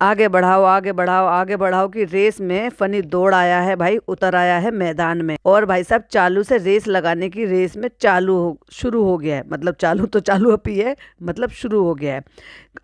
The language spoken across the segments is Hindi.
आगे बढ़ाओ आगे बढ़ाओ आगे बढ़ाओ की रेस में फनी दौड़ आया है भाई, उतर आया है मैदान में। और भाई साहब चालू से रेस लगाने की रेस में शुरू हो गया है, मतलब चालू तो चालू अभी है, मतलब शुरू हो गया है।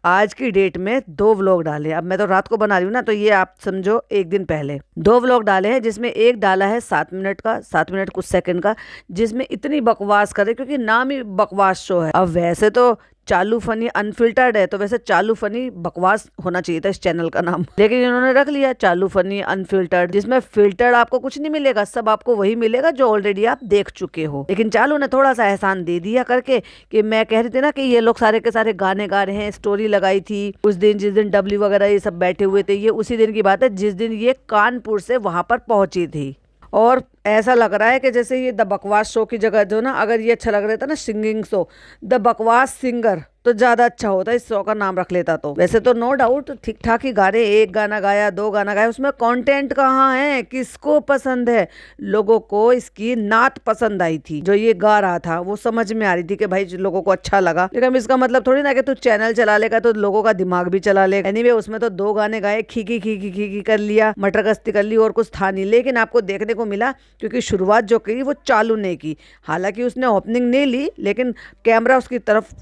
आज की डेट में 2 व्लॉग डाले, अब मैं तो रात को बना रही हूँ ना, तो ये आप समझो एक दिन पहले 2 व्लॉग डाले हैं, जिसमें एक डाला है 7 मिनट का, 7 मिनट कुछ सेकंड का, जिसमें इतनी बकवास करे, क्योंकि नाम ही बकवास शो है। अब वैसे तो चालू फनी अनफिल्टर्ड है, तो वैसे चालू फनी बकवास होना चाहिए था इस चैनल का नाम, लेकिन इन्होंने रख लिया चालू फनी अनफिल्टर्ड, जिसमें फिल्टर्ड आपको कुछ नहीं मिलेगा, सब आपको वही मिलेगा जो ऑलरेडी आप देख चुके हो। लेकिन चालू ने थोड़ा सा एहसान दे दिया करके, कि मैं कह रही थी ना कि ये लोग सारे के सारे गाने गा रहे हैं, स्टोरी लगाई थी उस दिन, जिस दिन डब्ल्यू वगैरह ये सब बैठे हुए थे, ये उसी दिन की बात है जिस दिन ये कानपुर से वहां पर पहुंची थी। और ऐसा लग रहा है कि जैसे ये द बकवास शो की जगह जो ना, अगर ये अच्छा लग रहा था ना सिंगिंग शो, द बकवास सिंगर, तो ज्यादा अच्छा होता इस शो का नाम रख लेता। तो वैसे तो नो डाउट ठीक ठाक ही गा रहे, एक गाना गाया 2 गाना गाया, उसमें कंटेंट कहाँ है, किसको पसंद है? लोगों को इसकी नात पसंद आई थी, जो ये गा रहा था वो समझ में आ रही थी कि भाई लोगों को अच्छा लगा। लेकिन इसका मतलब थोड़ी ना कि तू चैनल चला लेगा तो लोगों का दिमाग भी चला लेगा। एनीवे उसमें तो 2 गाने गाए, खीकी खीकी खीकी कर लिया, मटर गश्ती कर ली, और कुछ था नहीं। लेकिन आपको देखने को मिला, क्योंकि शुरुआत जो की वो चालू ने की, हालांकि उसने ओपनिंग नहीं ली, लेकिन कैमरा उसकी तरफ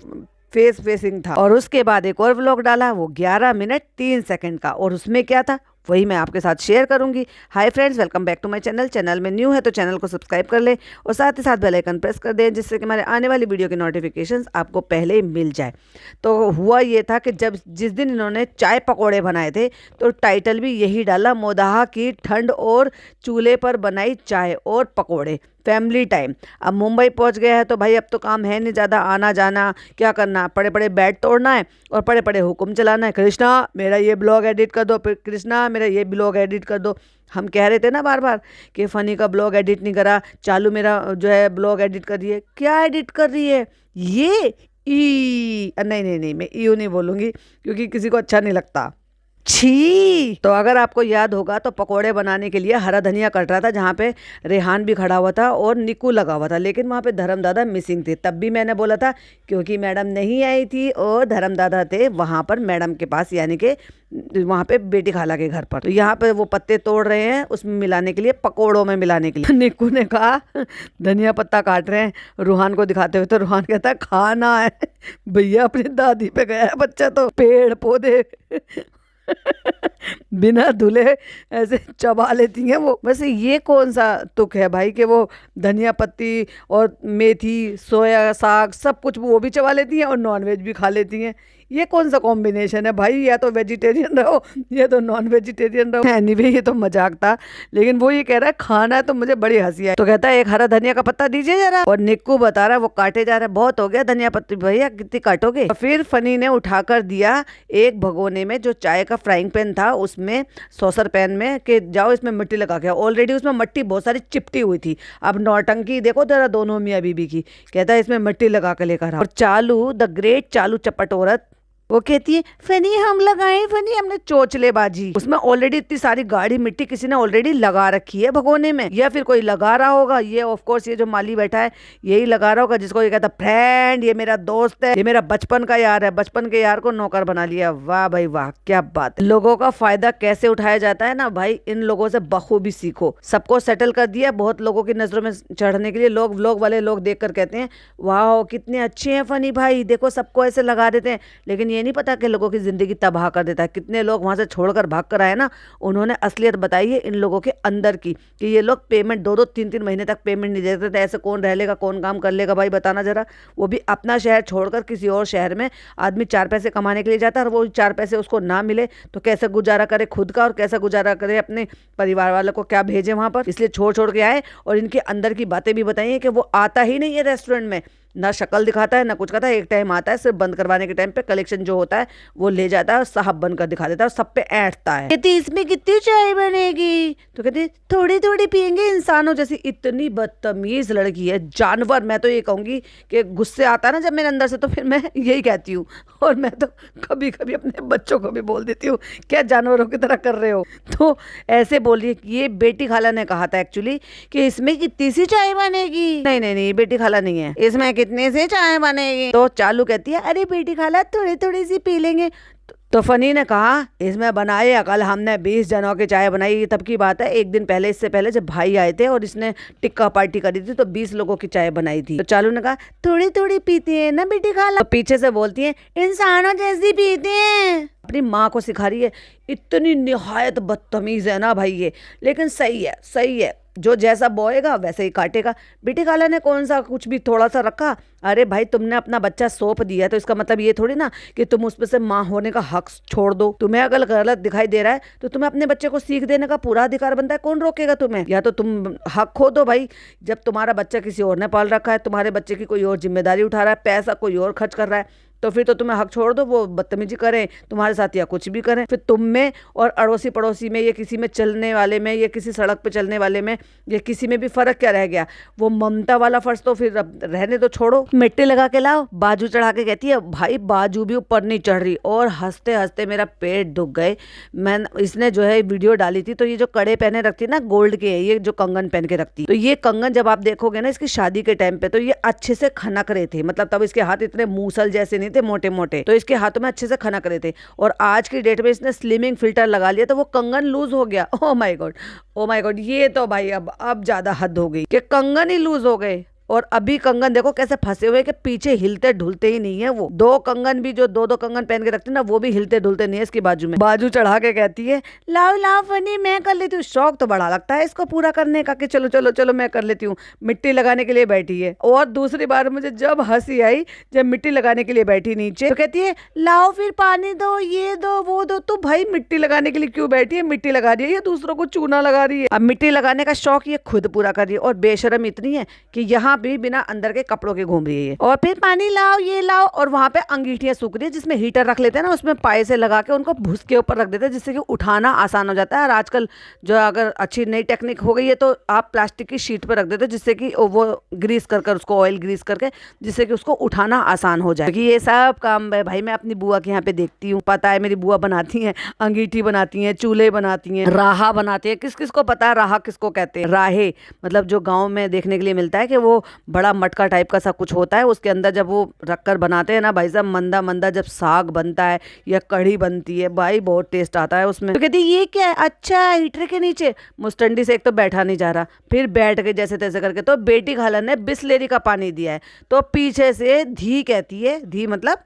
फेसिंग था। और उसके बाद एक और व्लॉग डाला, वो 11 मिनट 3 सेकंड का, और उसमें क्या था वही मैं आपके साथ शेयर करूंगी। Hi friends, welcome back to my channel. Channel में न्यू है तो चैनल को सब्सक्राइब कर ले, और साथ ही साथ बेल आइकन प्रेस कर दें, जिससे कि हमारे आने वाली वीडियो की नोटिफिकेशंस आपको पहले ही मिल जाए। तो हुआ ये था कि जिस दिन इन्होंने चाय पकौड़े बनाए थे, तो टाइटल भी यही डाला, मोदाहा की ठंड और चूल्हे पर बनाई चाय और पकौड़े, फैमिली टाइम। अब मुंबई पहुंच गया है तो भाई अब तो काम है नहीं ज़्यादा, आना जाना क्या करना, पड़े पड़े बेड तोड़ना है और पड़े पड़े हुक्म चलाना है, कृष्णा मेरा ये ब्लॉग एडिट कर दो, कृष्णा मेरा ये ब्लॉग एडिट कर दो। हम कह रहे थे ना बार बार कि फनी का ब्लॉग एडिट नहीं करा, चालू मेरा जो है ब्लॉग एडिट कर रही है। क्या एडिट कर रही है ये? नहीं नहीं नहीं, मैं ईयू नहीं बोलूँगी क्योंकि किसी को अच्छा नहीं लगता। छी। तो अगर आपको याद होगा तो पकोड़े बनाने के लिए हरा धनिया कट रहा था, जहाँ पे रेहान भी खड़ा हुआ था और निक्कू लगा हुआ था, लेकिन वहाँ पे धर्मदादा मिसिंग थे। तब भी मैंने बोला था क्योंकि मैडम नहीं आई थी और धर्मदादा थे वहाँ पर मैडम के पास, यानी कि वहाँ पे बेटी खाला के घर पर। तो यहाँ पे वो पत्ते तोड़ रहे हैं उसमें मिलाने के लिए, पकोड़ों में मिलाने के लिए। निक्कू ने कहा धनिया पत्ता काट रहे हैं रूहान को दिखाते हुए, तो रूहान कहता है खाना है भैया, अपनी दादी पे गया है बच्चा, तो पेड़ पौधे बिना धुले ऐसे चबा लेती हैं वो। वैसे ये कौन सा तुक है भाई कि वो धनिया पत्ती और मेथी सोया साग सब कुछ वो भी चबा लेती हैं और नॉनवेज भी खा लेती हैं? ये कौन सा कॉम्बिनेशन है भाई? या तो वेजिटेरियन रहो या तो नॉन वेजिटेरियन रहो। एनीवे ये तो मजाक था, लेकिन वो ये कह रहा है खाना है, तो मुझे बड़ी हंसी आई। तो कहता है एक हरा धनिया का पत्ता दीजिए जरा, और निक्कू बता रहा है वो काटे जा रहा है, बहुत हो गया धनिया पत्ती भैया, कितनी काटोगे? फिर फनी ने उठाकर दिया एक भगोने में जो चाय का फ्राइंग पैन था, उसमें सॉसर पैन में, कि जाओ इसमें मिट्टी लगा के। ऑलरेडी उसमें मिट्टी बहुत सारी चिपटी हुई थी, अब नौटंकी देखो जरा दोनों मियाँ बीबी की। कहता है इसमें मिट्टी लगा के लेकर आओ। और चालू द ग्रेट चालू चपट औरत वो कहती है फनी हम लगाएं, फनी हमने चोचलेबाजी। उसमें ऑलरेडी इतनी सारी गाढ़ी मिट्टी किसी ने ऑलरेडी लगा रखी है भगोने में, या फिर कोई लगा रहा होगा। ये ऑफ कोर्स ये जो माली बैठा है यही लगा रहा होगा, जिसको ये कहता फ्रेंड ये मेरा दोस्त है, ये मेरा बचपन का यार है, बचपन के यार को नौकर बना लिया। वाह भाई वाह, क्या बात। लोगों का फायदा कैसे उठाया जाता है ना भाई, इन लोगों से बखूबी सीखो। सबको सेटल कर दिया, बहुत लोगों की नजरों में चढ़ने के लिए लोग व्लॉग वाले लोग देख कर कहते हैं वाह कितने अच्छे हैं फनी भाई, देखो सबको ऐसे लगा देते हैं। लेकिन ये नहीं पता कि लोगों की जिंदगी तबाह कर देता है। कितने लोग वहां से छोड़कर भाग कर आए ना, उन्होंने असलियत बताई है इन लोगों के अंदर की, कि ये लोग पेमेंट 2-2 3-3 महीने तक पेमेंट नहीं देते थे। ऐसे कौन रह लेगा, कौन काम कर लेगा भाई, बताना जरा। वो भी अपना शहर छोड़कर किसी और शहर में आदमी 4 पैसे कमाने के लिए जाता है, और वो 4 पैसे उसको ना मिले तो कैसे गुजारा करे खुद का, और कैसे गुजारा करे अपने परिवार वालों को, क्या भेजे वहां पर। इसलिए छोड़ छोड़ के आए, और इनके अंदर की बातें भी बताई है कि वो आता ही नहीं है रेस्टोरेंट में, ना शक्ल दिखाता है ना कुछ कहता है। एक टाइम आता है सिर्फ बंद करवाने के टाइम पे, कलेक्शन जो होता है वो ले जाता है और साहब बनकर दिखा देता है और सब पे ऐंठता है। कहती इसमें कितनी चाय बनेगी? तो कहती थोड़ी थोड़ी पियेंगे इंसानों जैसी। इतनी बदतमीज लड़की है, जानवर। मैं तो ये कहूंगी कि गुस्से आता है ना जब मेरे अंदर से, तो फिर मैं यही कहती हूँ, और मैं तो कभी कभी अपने बच्चों को भी बोल देती हूँ क्या जानवरों की तरह कर रहे हो। तो ऐसे बोल रही है। ये बेटी खाला ने कहा था एक्चुअली कि इसमें कितनी सी चाय बनेगी। नहीं नहीं नहीं, बेटी खाला नहीं है, इसमें कितने से चाय बनेगी। तो चालू कहती है अरे बेटी खाला थोड़ी थोड़ी सी पी लेंगे। तो तो फनी ने कहा इसमें बनाई कल हमने 20 जनों की चाय बनाई। ये तब की बात है, एक दिन पहले, इससे पहले जब भाई आए थे और इसने टिक्का पार्टी करी थी तो 20 लोगों की चाय बनाई थी। तो चालू ने कहा थोड़ी थोड़ी पीती है ना बेटी खाला। तो पीछे से बोलती है इंसानों जैसी पीते हैं। अपनी माँ को सिखा रही है। इतनी निहायत बदतमीज है ना भाई ये, लेकिन सही है, सही है। जो जैसा बोएगा वैसे ही काटेगा। बेटी खाला ने कौन सा कुछ भी थोड़ा सा रखा। अरे भाई तुमने अपना बच्चा सौंप दिया तो इसका मतलब ये थोड़ी ना कि तुम उसमें से माँ होने का हक छोड़ दो। तुम्हें अगर गलत दिखाई दे रहा है तो तुम्हें अपने बच्चे को सीख देने का पूरा अधिकार बनता है। कौन रोकेगा तुम्हें? या तो तुम हक खो दो भाई। जब तुम्हारा बच्चा किसी और ने पाल रखा है, तुम्हारे बच्चे की कोई और जिम्मेदारी उठा रहा है, पैसा कोई और खर्च कर रहा है, तो फिर तो तुम्हें हक छोड़ दो। वो बदतमीजी करें तुम्हारे साथ या कुछ भी करें, फिर तुम में और अड़ोसी पड़ोसी में या किसी में चलने वाले में या किसी सड़क पे चलने वाले में या किसी में भी फर्क क्या रह गया? वो ममता वाला फर्ज तो फिर अब रहने तो छोड़ो। मिट्टी लगा के लाओ, बाजू चढ़ा के कहती है। भाई बाजू भी ऊपर नहीं चढ़ रही और हंसते हंसते मेरा पेट दुख गए। मैं इसने जो है वीडियो डाली थी तो ये जो कड़े पहने रखती है ना, गोल्ड के, ये जो कंगन पहन के रखती, तो ये कंगन जब आप देखोगे ना इसकी शादी के टाइम पे तो ये अच्छे से खनक रहे थे। मतलब तब इसके हाथ इतने मूसल जैसे नहीं थे, मोटे मोटे, तो इसके हाथों में अच्छे से खनक रहे थे। और आज की डेट में इसने स्लिमिंग फिल्टर लगा लिया तो वो कंगन लूज हो गया। Oh my God, oh my God, ये तो भाई अब ज्यादा हद हो गई कि कंगन ही लूज हो गए। और अभी कंगन देखो कैसे फंसे हुए कि पीछे हिलते ढुलते ही नहीं है। वो दो कंगन भी जो दो कंगन पहन के रखती है ना, वो भी हिलते ढुलते नहीं है इसकी बाजू में। बाजू चढ़ा के कहती है लाओ लाओ फनी मैं कर लेती हूँ। शौक तो बड़ा लगता है इसको पूरा करने का कि चलो चलो चलो मैं कर लेती हूँ। मिट्टी लगाने के लिए बैठी है। और दूसरी बार मुझे जब हंसी आई, जब मिट्टी लगाने के लिए बैठी नीचे, तो कहती है लाओ फिर पानी दो, ये दो वो दो। तो भाई मिट्टी लगाने के लिए क्यों बैठी है? मिट्टी लगा रही है या दूसरों को चूना लगा रही है? अब मिट्टी लगाने का शौक ये खुद पूरा कर रही है। और बेशरम इतनी है कि यहाँ भी बिना अंदर के कपड़ों के घूम रही है। और फिर पानी लाओ, ये लाओ, और वहां पे अंगीठियां सूख रही है जिसमें हीटर रख लेते हैं ना, उसमें पाए से लगा के उनको भूस के ऊपर रख देते हैं जिससे कि उठाना आसान हो जाता है। और आजकल जो अगर अच्छी नई टेक्निक हो गई है तो आप प्लास्टिक की शीट पर रख देते हैं जिससे कि वो ग्रीस कर उसको ऑयल ग्रीस करके जिससे कि उसको उठाना आसान हो जाए। क्योंकि ये सब काम भाई मैं अपनी बुआ के यहाँ पे देखती हूँ। पता है मेरी बुआ बनाती है, अंगीठी बनाती है, चूल्हे बनाती है, राहा बनाती है। किस किस को पता है राहा किसको कहते हैं? राहे मतलब जो गाँव में देखने के लिए मिलता है कि वो बड़ा मटका टाइप का सा कुछ होता है, उसके अंदर जब वो रखकर बनाते हैं ना भाई साहब, मंदा मंदा जब साग बनता है या कढ़ी बनती है भाई बहुत टेस्ट आता है उसमें। तो कहती ये क्या है? अच्छा हीटर के नीचे। मुस्टंडी से एक तो बैठा नहीं जा रहा, फिर बैठ के जैसे तैसे करके तो बेटी खाला ने बिस्लेरी का पानी दिया है। तो पीछे से धी कहती है, धी मतलब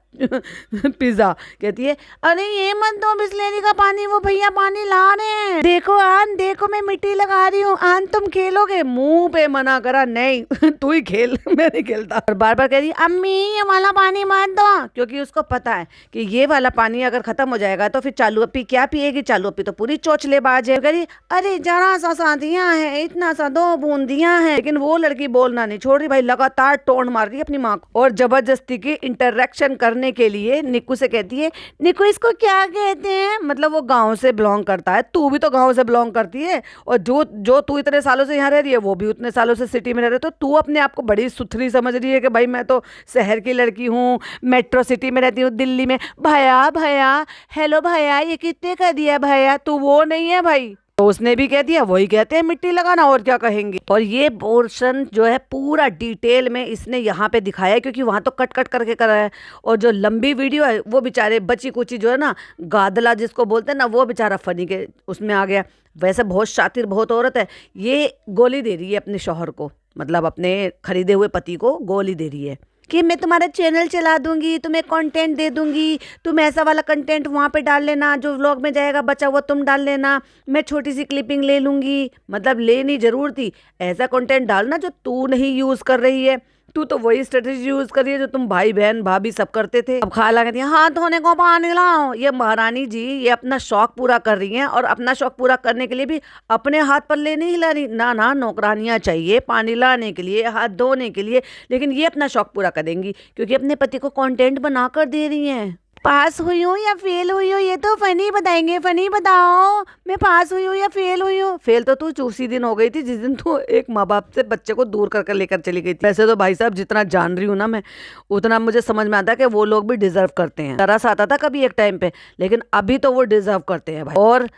पिज्जा, कहती है अरे ये मत दो बिस्लेरी का पानी, वो भैया पानी ला रहे हैं। देखो आन, देखो मैं मिट्टी लगा रही हूँ, आन तुम खेलोगे? मुंह पे मना करा, नहीं तू ही खेल मैं नहीं खेलता। और बार बार कह रही अम्मी ये वाला पानी मत दो, क्योंकि उसको पता है कि ये वाला पानी अगर खत्म हो जाएगा तो फिर चालू अपी क्या पिएगी? चालू अपी तो पूरी चोचलेबाज है। कह रही अरे जरा सा सादियां है, इतना सा 2 बूंदियां हैं। लेकिन वो लड़की बोलना नहीं छोड़ रही भाई, लगातार टोन मार रही है अपनी माँ को। और जबरदस्ती की इंटरेक्शन करने के लिए निक्कू से कहती है निक्कू इसको क्या कहते हैं? मतलब वो गांव से बिलोंग करता है, तू भी तो गांव से बिलोंग करती है। और जो तू इतने सालों से यहाँ रह रही है वो भी उतने सालों से सिटी में रह रहे, तो तू अपने आप को बड़ी सुथरी समझ रही है कि भाई मैं तो शहर की लड़की हूँ, मेट्रो सिटी में रहती हूँ, दिल्ली में। भैया भैया हेलो भैया ये कितने का दिया भैया? तू वो नहीं है भाई। तो उसने भी कह दिया वही कहते हैं मिट्टी लगाना, और क्या कहेंगे। और ये पोर्शन जो है पूरा डिटेल में इसने यहाँ पे दिखाया है क्योंकि वहां तो कट कट करके करा है। और जो लंबी वीडियो है वो बेचारे बची कुची जो है ना, गादला जिसको बोलते हैं ना, वो बेचारा फनी के उसमें आ गया। वैसे बहुत शातिर बहुत औरत है, ये गोली दे रही है अपने शौहर को, मतलब अपने खरीदे हुए पति को गोली दे रही है कि मैं तुम्हारा चैनल चला दूंगी, तुम्हें कंटेंट दे दूंगी, तुम ऐसा वाला कंटेंट वहाँ पे डाल लेना, जो व्लॉग में जाएगा बचा हुआ तुम डाल लेना, मैं छोटी सी क्लिपिंग ले लूंगी। मतलब लेनी जरूर थी, ऐसा कंटेंट डालना जो तू नहीं यूज कर रही है। तू तो वही स्ट्रेटेजी यूज करिए जो तुम भाई बहन भाभी सब करते थे। अब खाला कहती है हाथ धोने को पानी लाओ। ये महारानी जी ये अपना शौक पूरा कर रही हैं, और अपना शौक पूरा करने के लिए भी अपने हाथ पल्ले नहीं हिला रही। ना ना नौकरानियां चाहिए पानी लाने के लिए, हाथ धोने के लिए, लेकिन ये अपना शौक पूरा करेंगी क्योंकि अपने पति को कंटेंट बना कर दे रही हैं। पास हुई हूँ या फेल हुई हूँ ये तो फनी बताएंगे। फनी बताओ मैं पास हुई हूँ या फेल हुई हूँ? फेल तो तू उसी दिन हो गई थी जिस दिन तू एक माँ बाप से बच्चे को दूर कर लेकर चली गई थी। वैसे तो भाई साहब जितना जान रही हूँ ना मैं, उतना मुझे समझ में आता है कि वो लोग भी डिजर्व करते हैं। तरस आता था कभी एक टाइम पे, लेकिन अभी तो वो डिजर्व करते हैं भाई। और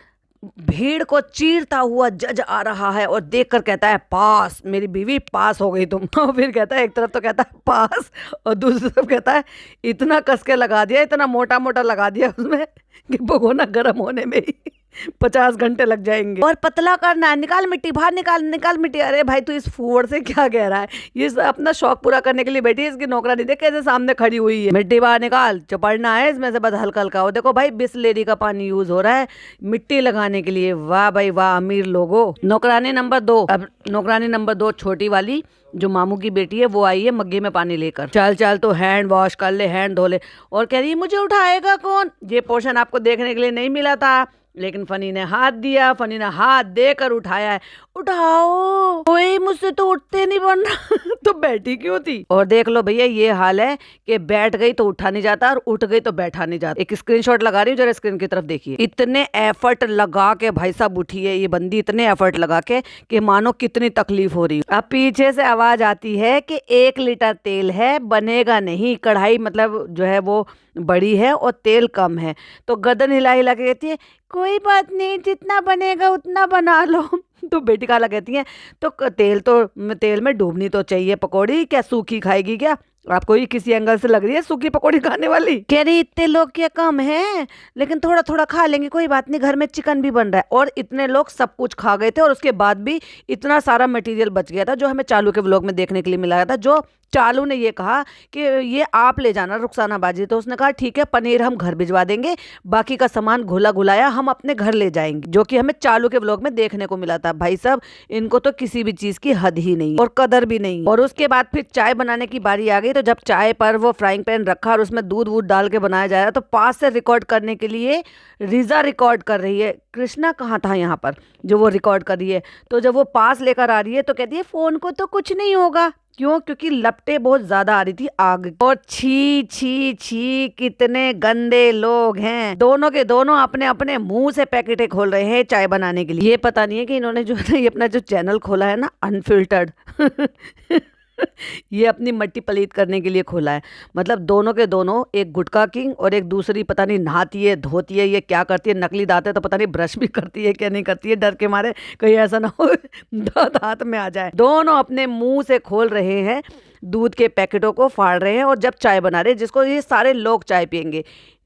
भीड़ को चीरता हुआ जज आ रहा है और देखकर कहता है पास, मेरी बीवी पास हो गई तुम। और फिर कहता है, एक तरफ तो कहता है पास और दूसरी तरफ कहता है इतना कस के लगा दिया, इतना मोटा मोटा लगा दिया उसमें कि भगोना गर्म होने में ही 50 घंटे लग जाएंगे। और पतला करना है, निकाल मिट्टी बाहर, निकाल निकाल मिट्टी। अरे भाई तू इस फूहड़ से क्या कह रहा है, ये अपना शौक पूरा करने के लिए बैठी है, इसकी नौकरानी देख कैसे सामने खड़ी हुई है। मिट्टी बाहर निकाल, चपड़ना है इसमें से बस हल्का हल्का। और देखो भाई बिसलेरी का पानी यूज हो रहा है मिट्टी लगाने के लिए। वाह भाई वाह, अमीर लोगो। नौकरानी नंबर 2, अब नौकरानी नंबर 2 छोटी वाली जो मामू की बेटी है वो आई है मग्गे में पानी लेकर। चल चल तो हैंड वॉश कर ले, हैंड धो ले। और कह रही है मुझे उठाएगा कौन। ये पोर्शन आपको देखने के लिए नहीं मिला था, लेकिन फनी ने हाथ दिया, फनी ने हाथ देकर उठाया है। उठाओ, कोई मुझसे तो उठते नहीं बन रहा तो बैठी क्यों थी। और देख लो भैया ये हाल है कि बैठ गई तो उठा नहीं जाता और उठ गई तो बैठा नहीं जाता। एक स्क्रीनशॉट लगा रही हूँ, जरा स्क्रीन की तरफ देखिए। इतने एफर्ट लगा के भाई साहब उठी है ये बंदी, इतने एफर्ट लगा के कि मानो कितनी तकलीफ हो रही है। अब पीछे से आवाज आती है कि 1 लीटर तेल है, बनेगा नहीं। कढ़ाई मतलब जो है वो बड़ी है और तेल कम है। तो गर्दन हिला हिला के कहती है कोई बात नहीं, जितना बनेगा उतना बना लो। तो बेटी खाला कहती है तो तेल में डूबनी तो चाहिए पकौड़ी, क्या सूखी खाएगी क्या। आपको ही किसी एंगल से लग रही है सूखी पकौड़ी खाने वाली। कह रही इतने लोग क्या कम है, लेकिन थोड़ा थोड़ा खा लेंगे, कोई बात नहीं, घर में चिकन भी बन रहा है। और इतने लोग सब कुछ खा गए थे और उसके बाद भी इतना सारा मटेरियल बच गया था जो हमें चालू के व्लॉग में देखने के लिए मिला था। जो चालू ने ये कहा कि ये आप ले जाना रुखसाना बाजी, तो उसने कहा ठीक है पनीर हम घर भिजवा देंगे, बाकी का सामान घुला घुलाया हम अपने घर ले जाएंगे, जो कि हमें चालू के व्लॉग में देखने को मिला था। भाई साहब इनको तो किसी भी चीज की हद ही नहीं और कदर भी नहीं। और उसके बाद फिर चाय बनाने की बारी आ गई। तो जब चाय पर वो फ्राइंग पैन रखा और उसमें दूध वूध डाल के बनाया जा रहा है, तो पास से रिकॉर्ड करने के लिए रिजा रिकॉर्ड कर रही है। कृष्णा कहाँ था यहाँ पर जो वो रिकॉर्ड कर रही है। तो जब वो पास लेकर आ रही है तो कहती है फोन को तो कुछ नहीं होगा। क्यों? क्योंकि लपटे बहुत ज्यादा आ रही थी आग। और छी छी छी कितने गंदे लोग हैं। दोनों के दोनों अपने अपने मुंह से पैकेटें खोल रहे हैं चाय बनाने के लिए। ये पता नहीं है कि इन्होंने जो है ना ये अपना जो चैनल खोला है ना अनफिल्टर्ड ये अपनी मट्टी पलीत करने के लिए खोला है। मतलब दोनों के दोनों, एक गुटका किंग और एक दूसरी पता नहीं नहाती है धोती है, ये क्या करती है, नकली दांत है तो पता नहीं ब्रश भी करती है क्या नहीं करती है, डर के मारे कहीं ऐसा ना हो दांत हाथ में आ जाए। दोनों अपने मुंह से खोल रहे हैं, दूध के पैकेटों को फाड़ रहे हैं और जब चाय बना रहे हैं जिसको ये सारे लोग चाय पियेंगे।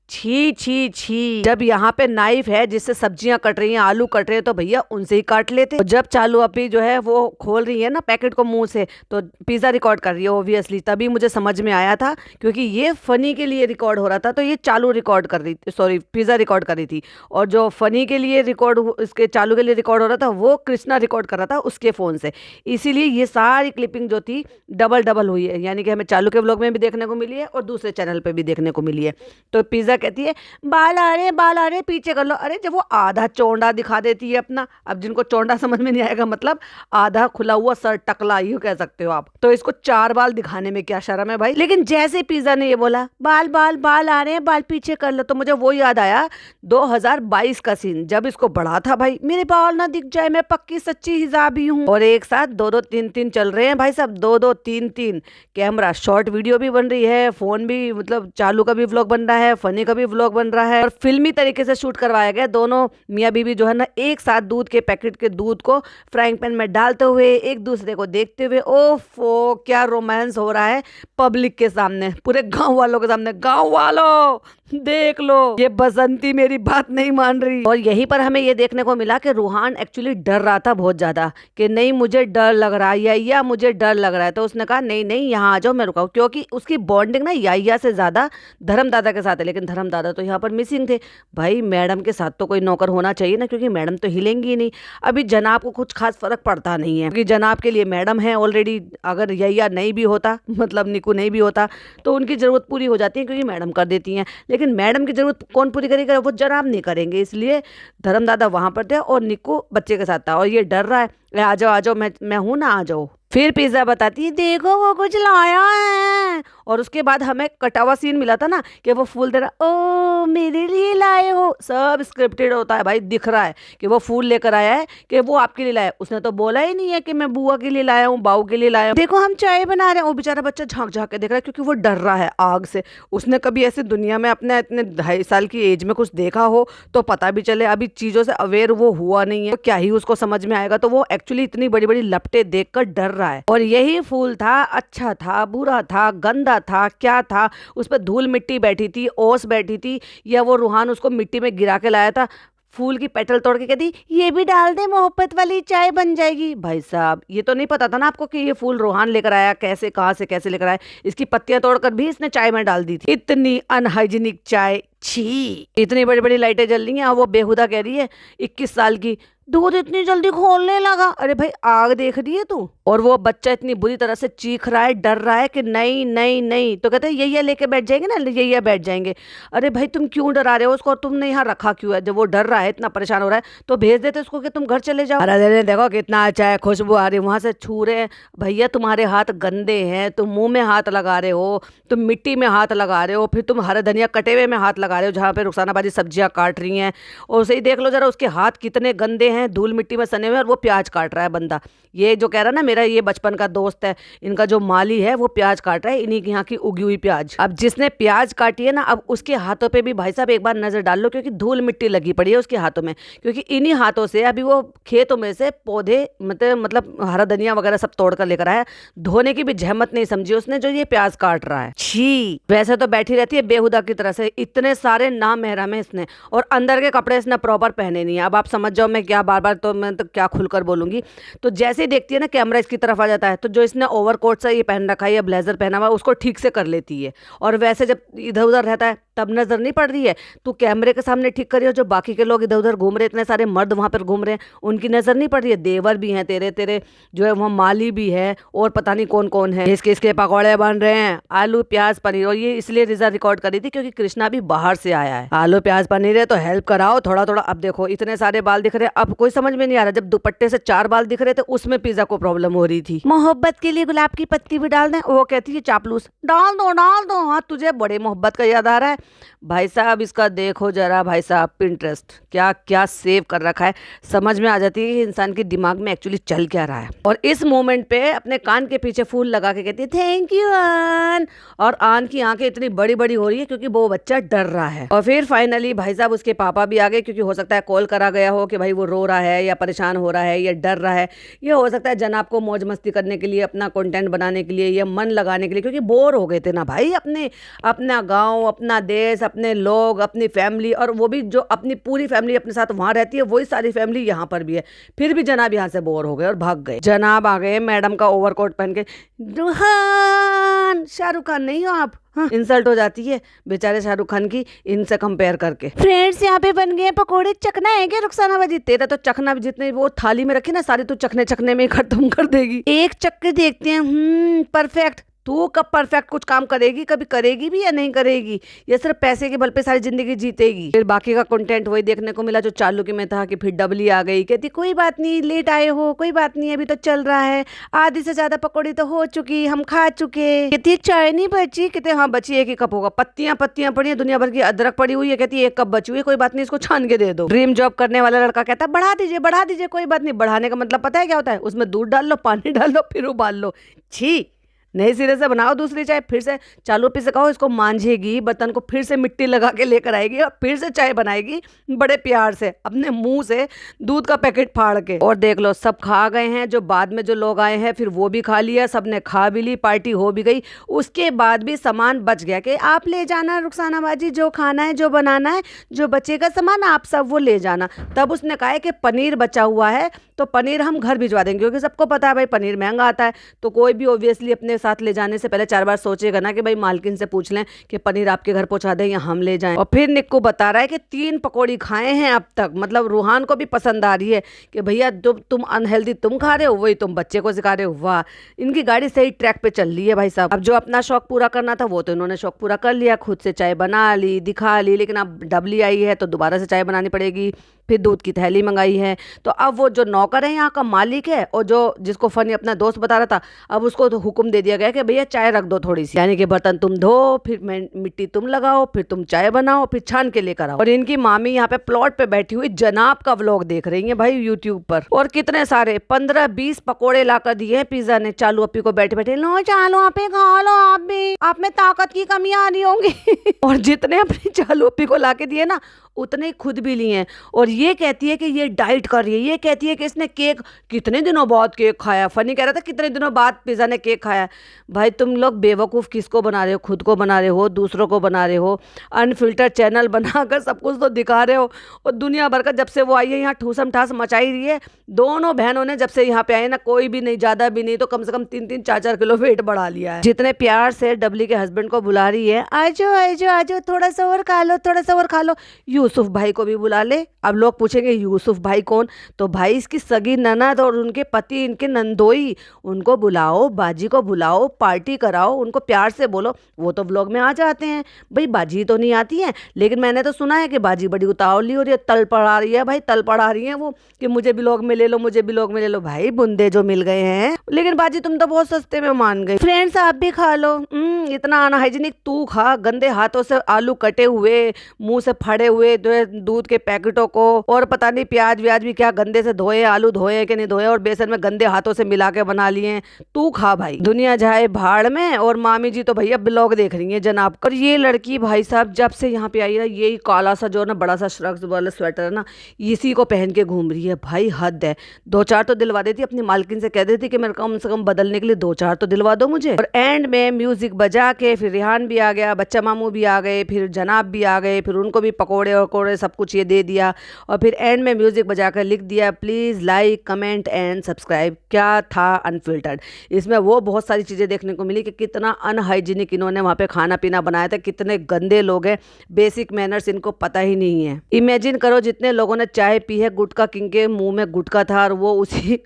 छी छी छी। जब यहाँ पे नाइफ है जिससे सब्जियां कट रही हैं, आलू कट रहे हैं, तो भैया उनसे ही काट लेते। और जब चालू अपी जो है वो खोल रही है ना पैकेट को मुंह से, तो पिज्जा रिकॉर्ड कर रही है ऑब्वियसली। तभी मुझे समझ में आया था क्योंकि ये फनी के लिए रिकॉर्ड हो रहा था, तो ये चालू रिकॉर्ड कर रही थी, सॉरी पिज्जा रिकॉर्ड कर रही थी। और जो फनी के लिए रिकॉर्ड, इसके चालू के लिए रिकॉर्ड हो रहा था, वो कृष्णा रिकॉर्ड कर रहा था उसके फोन से। इसीलिए ये सारी क्लिपिंग जो थी डबल डबल हुई है, यानी कि हमें चालू के व्लॉग में भी देखने को मिली है और दूसरे चैनल पर भी देखने को मिली है। तो पिज्जा कहती है बाल आ रहे पीछे कर लो। अरे जब वो आधा चौंडा दिखा देती है अपना, अब जिनको चौंडा समझ में नहीं आएगा मतलब आधा खुला हुआ सर टकला यूं कह सकते हो आप, तो इसको 4 बाल दिखाने में क्या शर्म है भाई। लेकिन जैसे पिज्जा ने ये बोला बाल आ रहे हैं, बाल पीछे कर लो, तो मुझे वो याद आया 2022 का सीन, जब इसको बढ़ा था भाई मेरे बाल ना दिख जाए, मैं पक्की सच्ची हिजाबी हूँ। और एक साथ 2-2 3-3 चल रहे हैं भाई साहब, 2-2 3-3 कैमरा, शॉर्ट वीडियो भी बन रही है, फोन भी मतलब चालू का भी व्लॉग बन रहा है, फनी का भी व्लॉग बन रहा है और फिल्मी तरीके से शूट करवाया गया। दोनों मियाँ बीवी जो है ना एक साथ दूध के पैकेट के दूध को फ्राइंग पैन में डालते हुए एक दूसरे को देखते हुए, ओफो क्या रोमांस हो रहा है पब्लिक के सामने, पूरे गांव वालों के सामने। गांव वालों देख लो ये बसंती मेरी बात नहीं मान रही। और यहीं पर हमें ये देखने को मिला कि रूहान एक्चुअली डर रहा था बहुत ज्यादा कि नहीं मुझे डर लग रहा है, या मुझे डर लग रहा है। तो उसने कहा नहीं नहीं यहाँ आ जाओ मैं रुकाऊं, क्योंकि उसकी बॉन्डिंग ना या से ज्यादा धर्म दादा के साथ है। लेकिन धर्म दादा तो यहाँ पर मिसिंग थे। भाई मैडम के साथ तो कोई नौकर होना चाहिए ना, क्योंकि मैडम तो हिलेंगी ही नहीं। अभी जनाब को कुछ खास फर्क पड़ता नहीं है क्योंकि जनाब के लिए मैडम है ऑलरेडी। अगर या नहीं भी होता, मतलब निकू नहीं भी होता, तो उनकी जरूरत पूरी हो जाती है क्योंकि मैडम कर देती हैं। लेकिन मैडम की जरूरत कौन पूरी करेगा? वो जनाब नहीं करेंगे। इसलिए धर्म दादा वहां पर थे और निक्कू बच्चे के साथ था और ये डर रहा है। आ जाओ आ जाओ, मैं हूं ना, आ जाओ। फिर पिज्जा बताती है देखो वो कुछ लाया है, और उसके बाद हमें कटा हुआ सीन मिला था ना कि वो फूल दे रहा, ओ मेरे लिए लाए हो, सब स्क्रिप्टेड होता है भाई, दिख रहा है कि वो फूल लेकर आया है कि वो आपके लिए लाया है। उसने तो बोला ही नहीं है कि मैं बुआ के लिए लाया हूँ, बाऊ के लिए लाया हूँ। देखो हम चाय बना रहे हैं, वो बेचारा बच्चा झांक झांक के देख रहा है क्योंकि वो डर रहा है आग से। उसने कभी ऐसे दुनिया में अपने इतने 2.5 साल की एज में कुछ देखा हो तो पता भी चले, अभी चीजों से अवेयर वो हुआ नहीं है तो क्या ही उसको समझ में आएगा। तो वो एक्चुअली इतनी बड़ी बड़ी लपटें देखकर डर रहा है। और यही फूल था, अच्छा था, बुरा था, गंदा था, क्या था, उस पर धूल मिट्टी बैठी थी, ओस बैठी थी, या वो रूहान उसको मिट्टी में गिरा के लाया था। फूल की पेटल तोड़ के कहती ये भी डाल दे, मोहब्बत वाली चाय बन जाएगी। भाई साहब ये तो नहीं पता था ना आपको कि ये फूल रूहान लेकर आया, कैसे कहाँ से कैसे लेकर आया। इसकी पत्तियां तोड़कर भी इसने चाय में डाल दी थी। इतनी अनहाइजीनिक चाय, छी। इतनी बड़ी बड़ी लाइटें जल रही हैं और वो बेहुदा कह रही है 21 साल की, दूध इतनी जल्दी खोलने लगा। अरे भाई आग देख रही है तू? और वो बच्चा इतनी बुरी तरह से चीख रहा है, डर रहा है कि नहीं नहीं नहीं। तो कहते हैं यही लेके बैठ जाएंगे ना, यही बैठ जाएंगे। अरे भाई तुम क्यों डरा रहे हो उसको, और तुमने यहाँ रखा क्यों है? जब वो डर रहा है, इतना परेशान हो रहा है, तो भेज देते उसको कि तुम घर चले जाओ। अरे देखो कितना अच्छा है, खुशबू आ रही, वहां से छू रहे हैं। भैया तुम्हारे हाथ गंदे हैं, तुम मुंह में हाथ लगा रहे हो, तुम मिट्टी में हाथ लगा रहे हो, फिर तुम हरा धनिया कटे हुए में हाथ लगा रहे हो जहाँ पे रुखसाना बाजी सब्जियां काट रही हैं। और उसे ही देख लो जरा, उसके हाथ कितने गंदे हैं, धूल मिट्टी में सने हुए, और वो प्याज काट रहा है बंदा। ये जो कह रहा है ना मेरा ये बचपन का दोस्त है, इनका जो माली है वो प्याज काट रहा है, इन्हीं की यहाँ की उगी हुई प्याज। अब जिसने प्याज काटी है ना, अब उसके हाथों पे भी भाई साहब एक बार नजर डाल लो, क्योंकि धूल मिट्टी लगी पड़ी है उसके हाथों में, क्योंकि इन्हीं हाथों से अभी वो खेतों में से पौधे मतलब हरा धनिया वगैरह सब तोड़ कर लेकर आया। धोने की भी जहमत नहीं समझी उसने जो ये प्याज काट रहा है। छी। वैसे तो बैठी रहती है बेहुदा की तरह से, इतने सारे नाम महरम है इसने, और अंदर के कपड़े इसने प्रॉपर पहने नहीं है। अब आप समझ जाओ मैं क्या बार बार तो मैं तो क्या खुलकर बोलूंगी। तो जैसे ही देखती है ना कैमरा इसकी तरफ आ जाता है, तो जो इसने ओवरकोट सा ये पहन रखा है या ब्लेजर पहना हुआ, उसको ठीक से कर लेती है। और वैसे जब इधर उधर रहता है तब नजर नहीं पड़ रही है, तू कैमरे के सामने ठीक करियो, जो बाकी के लोग इधर उधर घूम रहे, इतने सारे मर्द वहां पर घूम रहे हैं, उनकी नजर नहीं पड़ रही है। देवर भी हैं तेरे तेरे जो है वहाँ, माली भी है, और पता नहीं कौन कौन है। इसके पकौड़े बन रहे हैं, आलू प्याज पनीर। और ये इसलिए रिजा रिकॉर्ड करी थी क्योंकि कृष्णा भी बाहर से आया है। आलू प्याज पनीर है तो हेल्प कराओ थोड़ा थोड़ा। अब देखो इतने सारे बाल दिख रहे हैं, अब कोई समझ में नहीं आ रहा। जब दुपट्टे से 4 बाल दिख रहे थे उसमें पिज्जा को प्रॉब्लम हो रही थी। मोहब्बत के लिए गुलाब की पत्ती भी डाल दें, वो कहती है चापलूस, डाल दो डाल दो। हाँ तुझे बड़े मोहब्बत का याद आ रहा है। भाई साहब इसका देखो जरा, भाई साहब पिंटरेस्ट क्या क्या सेव कर रखा है, समझ में आ जाती है कि इंसान के दिमाग में एक्चुअली चल क्या रहा है। और इस मोमेंट पे अपने कान के पीछे फूल लगा के कहती है थैंक यू आन। और आन की आंखें इतनी बड़ी बड़ी हो रही है क्योंकि वो बच्चा डर रहा है। और फिर फाइनली भाई साहब उसके पापा भी आ गए, क्योंकि हो सकता है कॉल करा गया हो कि भाई वो रो रहा है या परेशान हो रहा है या डर रहा है, ये हो सकता है जनाब को मौज मस्ती करने के लिए, अपना कंटेंट बनाने के लिए या मन लगाने के लिए, क्योंकि बोर हो गए थे ना भाई अपना गांव, अपना देश, अपने लोग, अपनी फैमिली, और वो भी जो अपनी पूरी फैमिली अपने साथ वहां रहती है वही सारी फैमिली यहाँ पर भी है। फिर भी जनाब यहाँ से बोर हो गए और भाग गए। जनाब आ गए मैडम का ओवरकोट पहन के, रूहान शाहरुख खान नहीं हो आप। हाँ, इंसल्ट हो जाती है बेचारे शाहरुख खान की इनसे कंपेयर करके। फ्रेंड्स यहाँ पे बन गए पकोड़े, चखना है क्या रुखसाना बाजी? तेरा तो चखना भी जितने वो थाली में रखी ना सारी तो चखने चखने में खत्म कर देगी। एक चख के देखते हैं। परफेक्ट। तू कब परफेक्ट कुछ काम करेगी, कभी करेगी भी या नहीं करेगी? ये सिर्फ पैसे के बल पे सारी जिंदगी जीतेगी। फिर बाकी का कंटेंट वही देखने को मिला जो चालू में था, कि फिर डबली आ गई, कहती कोई बात नहीं लेट आए हो, कोई बात नहीं अभी तो चल रहा है, आधी से ज्यादा पकौड़ी तो हो चुकी, हम खा चुके। कहती चाय नहीं बची? कहते हाँ बची, एक ही कप होगा। पत्तियां पत्तियां पड़ी है, दुनिया भर की अदरक पड़ी हुई है, कहती 1 कप बची हुई है, कोई बात नहीं इसको छान के दे दो। ड्रीम जॉब करने वाला लड़का कहता बढ़ा दीजिए, कोई बात नहीं। बढ़ाने का मतलब पता है क्या होता है? उसमें दूध डाल लो, पानी डाल लो, फिर उबाल लो। छी। नए सिरे से बनाओ दूसरी चाय, फिर से चालू पे से कहो इसको मांझेगी, बर्तन को फिर से मिट्टी लगा के लेकर आएगी और फिर से चाय बनाएगी बड़े प्यार से अपने मुंह से दूध का पैकेट फाड़ के। और देख लो सब खा गए हैं, जो बाद में जो लोग आए हैं फिर वो भी खा लिया, सबने खा भी ली, पार्टी हो भी गई। उसके बाद भी सामान बच गया कि आप ले जाना रुखसाना बाजी, जो खाना है जो बनाना है, जो बचेगा सामान आप सब वो ले जाना। तब उसने कहा है कि पनीर बचा हुआ है तो पनीर हम घर भिजवा देंगे, क्योंकि सबको पता है भाई पनीर महंगा आता है, तो कोई भी ऑब्वियसली अपने साथ ले जाने से पहले 4 बार सोचेगा ना कि भाई मालकिन से पूछ लें कि पनीर आपके घर पहुंचा दें या हम ले जाएं। और फिर निक्कू बता रहा है कि 3 पकौड़ी खाए हैं अब तक, मतलब रूहान को भी पसंद आ रही है कि भैया जो तुम अनहेल्दी तुम खा रहे हो वही तुम बच्चे को सिखा रहे हो। वाह, इनकी गाड़ी सही ट्रैक पे चल रही है भाई साहब। अब जो अपना शौक पूरा करना था वो तो इन्होंने शौक पूरा कर लिया, खुद से चाय बना ली, दिखा ली, लेकिन अब डबली आई है तो दोबारा से चाय बनानी पड़ेगी, फिर दूध की थैली मंगाई है। तो अब वो जो नौकर है यहाँ का मालिक है, और जो जिसको फनी अपना दोस्त बता रहा था, अब उसको तो हुक्म दे दिया गया कि भैया चाय रख दो थोड़ी सी, यानी कि बर्तन तुम धो, फिर मिट्टी तुम लगाओ, फिर तुम चाय बनाओ, फिर छान के लेकर आओ। और इनकी मामी यहाँ पे प्लॉट पे बैठी हुई जनाब का व्लॉग देख रही है भाई यूट्यूब पर। और कितने सारे 15-20 पकोड़े लाकर दिए हैं पिज्जा ने चालू अपी को, बैठे बैठे लो चालू अपी खा लो, आप भी, आप में ताकत की कमी आ रही होंगी। और जितने अपनी चालू अपी को लाके दिए ना, उतने ही खुद भी लिए हैं। और ये कहती है कि ये डाइट कर रही है, ये कहती है कि इसने केक कितने दिनों बाद केक खाया। फनी कह रहा था कितने दिनों बाद पिज्जा ने केक खाया। भाई तुम लोग बेवकूफ़ किसको बना रहे हो? खुद को बना रहे हो, दूसरों को बना रहे हो, अनफिल्टर चैनल बनाकर सब कुछ तो दिखा रहे हो। और दुनिया भर का जब से वो आई है यहाँ ठूसम ठास मचाई रही है। दोनों बहनों ने जब से यहाँ पे आए ना, कोई भी नहीं, ज़्यादा भी नहीं तो कम से कम 3-3, 4-4 किलो वेट बढ़ा लिया है। जितने प्यार से डबली के हस्बैंड को बुला रही है, आजो आजो आजो, थोड़ा सा और खा लो, थोड़ा सा और खा लो, यूसुफ भाई को भी बुला ले। अब लोग पूछेंगे यूसुफ भाई कौन? तो भाई इसकी सगी ननद और उनके पति, इनके नंदोई, उनको बुलाओ, बाजी को बुलाओ, पार्टी कराओ, उनको प्यार से बोलो, वो तो व्लॉग में आ जाते हैं। भाई बाजी तो नहीं आती है, लेकिन मैंने तो सुना है कि बाजी बड़ी उतावली हो रही है, तल पड़ा रही है भाई, तल पड़ा रही है वो कि मुझे भी व्लॉग में ले लो, मुझे भी व्लॉग में ले लो। भाई बुंदे जो मिल गए हैं, लेकिन बाजी तुम तो बहुत सस्ते में मान गई। फ्रेंड्स आप भी खा लो। इतना अनहाइजीनिक तू खा, गंदे हाथों से आलू कटे हुए, मुंह से फड़े हुए दूध के पैकेटों को, और पता नहीं प्याज व्याज भी क्या गंदे से धोए, आलू धोए कि नहीं धोए, और बेसन में गंदे हाथों से मिला के बना लिए। तू खा भाई, दुनिया जाए भाड़ में। और मामी जी तो भैया ब्लॉग देख रही है जनाब। और ये लड़की भाई साहब जब से यहाँ पे आई है, यही काला सा जो ना बड़ा सा श्रग वाला स्वेटर है ना, इसी को पहन के घूम रही है। भाई हद है। 2-4 तो दिलवा देती, अपनी मालकिन से कह देती कि मेरे कम से कम बदलने के लिए 2-4 तो दिलवा दो मुझे। और एंड में म्यूजिक बजा के फिर रिहान भी आ गया, बच्चा मामू भी आ गए, फिर जनाब भी आ गए, फिर उनको भी पकोड़े वकोड़े सब कुछ ये दे दिया। और फिर एंड में म्यूजिक बजाकर लिख दिया, please like comment and subscribe. क्या था अनफिल्टर्ड। इसमें वो बहुत सारी चीजें देखने को मिली कि कितना अनहाइजीनिक इन्होंने वहां पे खाना पीना बनाया था, कितने गंदे लोग हैं, बेसिक मैनर्स इनको पता ही नहीं है। इमेजिन करो जितने लोगों ने चाय पी है, गुटखा किंग के मुंह में गुटखा था, और वो उसी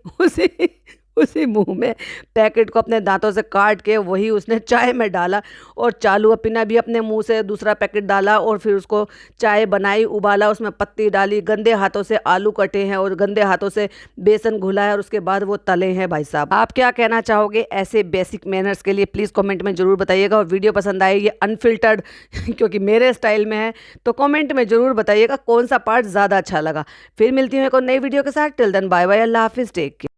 उसी मुंह में पैकेट को अपने दांतों से काट के वही उसने चाय में डाला। और चालू अपी ने भी अपने मुंह से दूसरा पैकेट डाला, और फिर उसको चाय बनाई, उबाला, उसमें पत्ती डाली, गंदे हाथों से आलू कटे हैं और गंदे हाथों से बेसन घुला है, और उसके बाद वो तले हैं। भाई साहब आप क्या कहना चाहोगे ऐसे बेसिक मैनर्स के लिए? प्लीज़ कमेंट में जरूर बताइएगा। और वीडियो पसंद आए ये अनफिल्टर्ड क्योंकि मेरे स्टाइल में है, तो कमेंट में जरूर बताइएगा कौन सा पार्ट ज़्यादा अच्छा लगा। फिर मिलती हूँ एक और नई वीडियो के साथ। टिल देन बाय बाय, अल्लाह हाफिज़, टेक केयर।